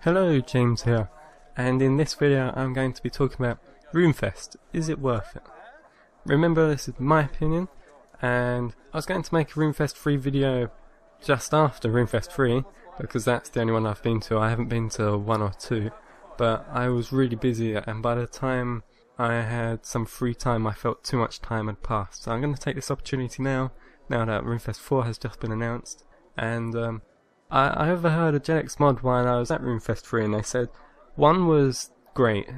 Hello, James here, and in this video I'm going to be talking about RuneFest. Is it worth it? Remember, this is my opinion, and I was going to make a RuneFest 3 video just after RuneFest 3, because that's the only one I've been to. I haven't been to 1 or 2, but I was really busy, and by the time I had some free time I felt too much time had passed. So I'm going to take this opportunity now that RuneFest 4 has just been announced, and I overheard a Jagex mod while I was at RuneFest 3, and they said 1 was great,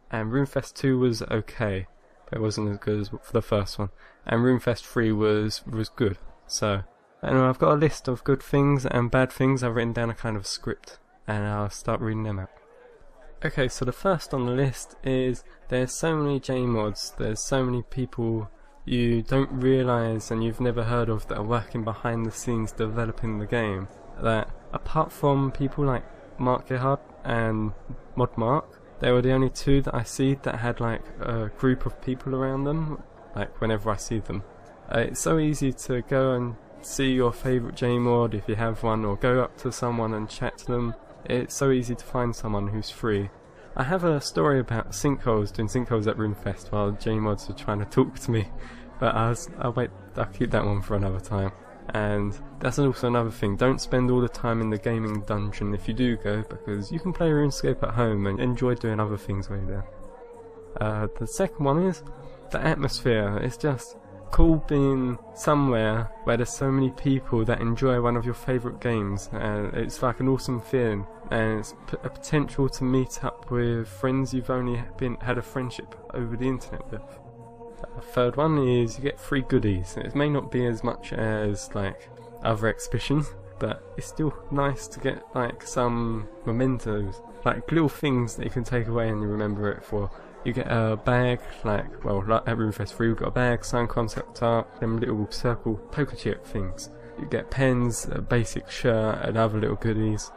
and RuneFest 2 was okay, but it wasn't as good as for the first one, and RuneFest 3 was good. So, anyway, I've got a list of good things and bad things. I've written down a kind of script, and I'll start reading them out. Okay, so the first on the list is there's so many J-mods, there's so many people you don't realise and you've never heard of that are working behind the scenes developing the game, that apart from people like Mark Gerhard and Mod Mark, they were the only two that I see that had like a group of people around them, like whenever I see them. It's so easy to go and see your favourite J-mod if you have one, or go up to someone and chat to them. It's so easy to find someone who's free. I have a story about sinkholes, doing sinkholes at RuneFest while J-mods were trying to talk to me, but I'll keep that one for another time. And that's also another thing, don't spend all the time in the gaming dungeon if you do go, because you can play RuneScape at home and enjoy doing other things while you're there. The second one is the atmosphere. It's just cool being somewhere where there's so many people that enjoy one of your favourite games, and it's like an awesome feeling, and it's a potential to meet up with friends you've only had a friendship over the internet with. The third one is you get free goodies. It may not be as much as like other exhibitions, but it's still nice to get like some mementos, like little things that you can take away and you remember it for. You get a bag, like at RuneFest 3 we've got a bag, signed concept art, them little circle poker chip things. You get pens, a basic shirt and other little goodies.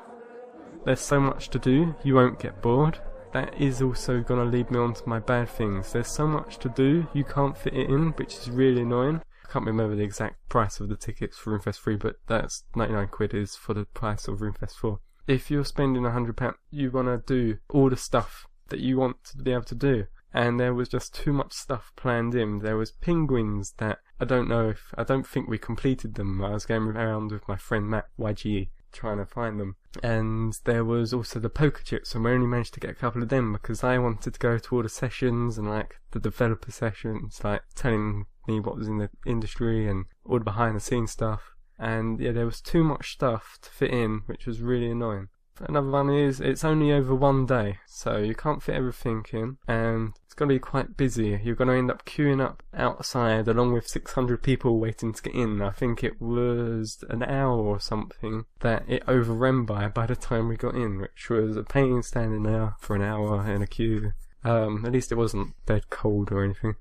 There's so much to do, you won't get bored. That is also going to lead me on to my bad things. There's so much to do, you can't fit it in, which is really annoying. I can't remember the exact price of the tickets for RuneFest 3, but that's 99 quid is for the price of RuneFest 4. If you're spending £100, you want to do all the stuff that you want to be able to do. And there was just too much stuff planned in. There was penguins that I don't think we completed them. I was going around with my friend Matt, YGE, trying to find them. And there was also the poker chips, and we only managed to get a couple of them because I wanted to go to all the sessions and like the developer sessions, like telling me what was in the industry and all the behind the scenes stuff. And yeah, there was too much stuff to fit in, which was really annoying. Another one is it's only over one day, so you can't fit everything in, and it's going to be quite busy. You're going to end up queuing up outside along with 600 people waiting to get in. I think it was an hour or something that it overran by the time we got in, which was a pain standing there for an hour in a queue. At least it wasn't dead cold or anything.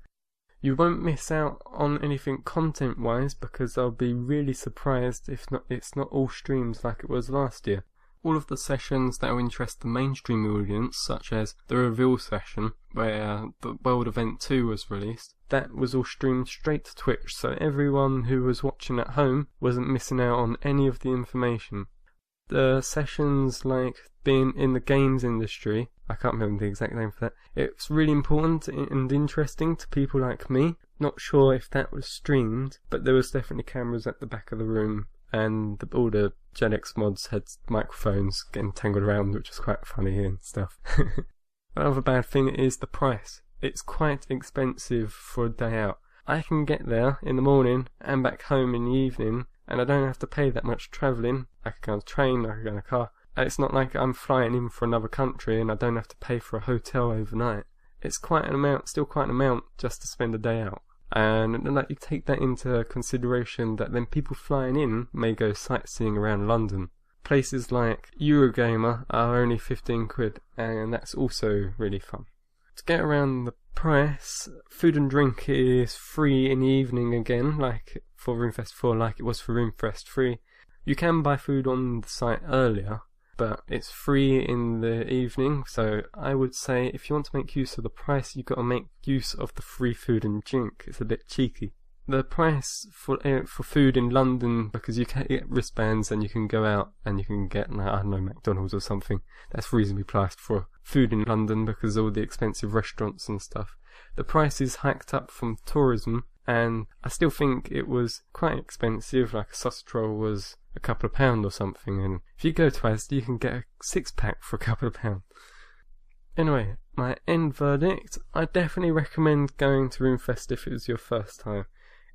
You won't miss out on anything content-wise, because I'll be really surprised if it's not all streams like it was last year. All of the sessions that will interest the mainstream audience, such as the reveal session, where the World Event 2 was released, that was all streamed straight to Twitch, so everyone who was watching at home wasn't missing out on any of the information. The sessions like being in the games industry, I can't remember the exact name for that, it's really important and interesting to people like me. Not sure if that was streamed, but there was definitely cameras at the back of the room, and all the Jagex mods had microphones getting tangled around, which was quite funny and stuff. Another bad thing is the price. It's quite expensive for a day out. I can get there in the morning and back home in the evening, and I don't have to pay that much travelling. I can go on a train, I can go in a car. And it's not like I'm flying in for another country and I don't have to pay for a hotel overnight. It's quite an amount, still quite an amount, just to spend a day out. And like you take that into consideration that then people flying in may go sightseeing around London. Places like Eurogamer are only 15 quid, and that's also really fun. To get around the price, food and drink is free in the evening again, like for RuneFest 4, like it was for RuneFest 3. You can buy food on the site earlier, but it's free in the evening, so I would say if you want to make use of the price, you've got to make use of the free food and drink. It's a bit cheeky. the price for food in London, because you can get wristbands and you can go out and you can get, I don't know, McDonald's or something, that's reasonably priced for food in London because of all the expensive restaurants and stuff. The price is hiked up from tourism, and I still think it was quite expensive. Like a sausage roll was a couple of pounds or something, and if you go to Asda you can get a 6-pack for a couple of pounds. Anyway, my end verdict, I definitely recommend going to RuneFest if it was your first time.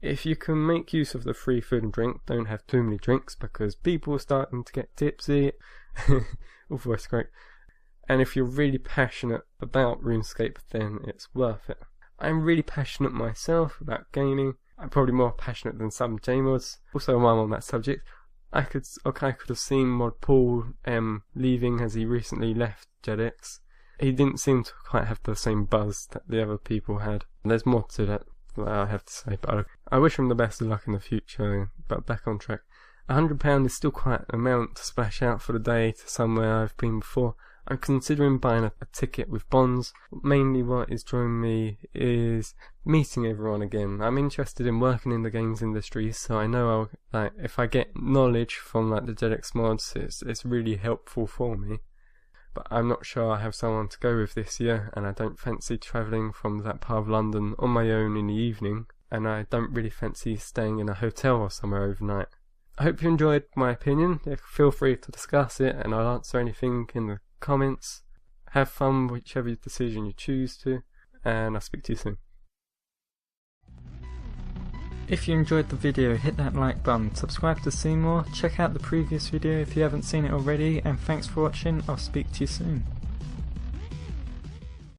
If you can make use of the free food and drink, don't have too many drinks because people are starting to get tipsy. All voice great. And if you're really passionate about RuneScape, then it's worth it. I'm really passionate myself about gaming. I'm probably more passionate than some J-mods. Also, while I'm on that subject, I could have seen Mod Paul leaving as he recently left Jagex. He didn't seem to quite have the same buzz that the other people had. There's more to that I have to say, but I wish him the best of luck in the future. But back on track, £100 is still quite an amount to splash out for the day to somewhere I've been before. I'm considering buying a ticket with bonds. Mainly what is drawing me is meeting everyone again. I'm interested in working in the games industry, so I know if I get knowledge from the Jagex mods, it's really helpful for me. But I'm not sure I have someone to go with this year, and I don't fancy travelling from that part of London on my own in the evening, and I don't really fancy staying in a hotel or somewhere overnight. I hope you enjoyed my opinion. Feel free to discuss it, and I'll answer anything in the comments. Have fun whichever decision you choose to, and I'll speak to you soon. If you enjoyed the video, hit that like button, subscribe to see more, check out the previous video if you haven't seen it already, and thanks for watching. I'll speak to you soon.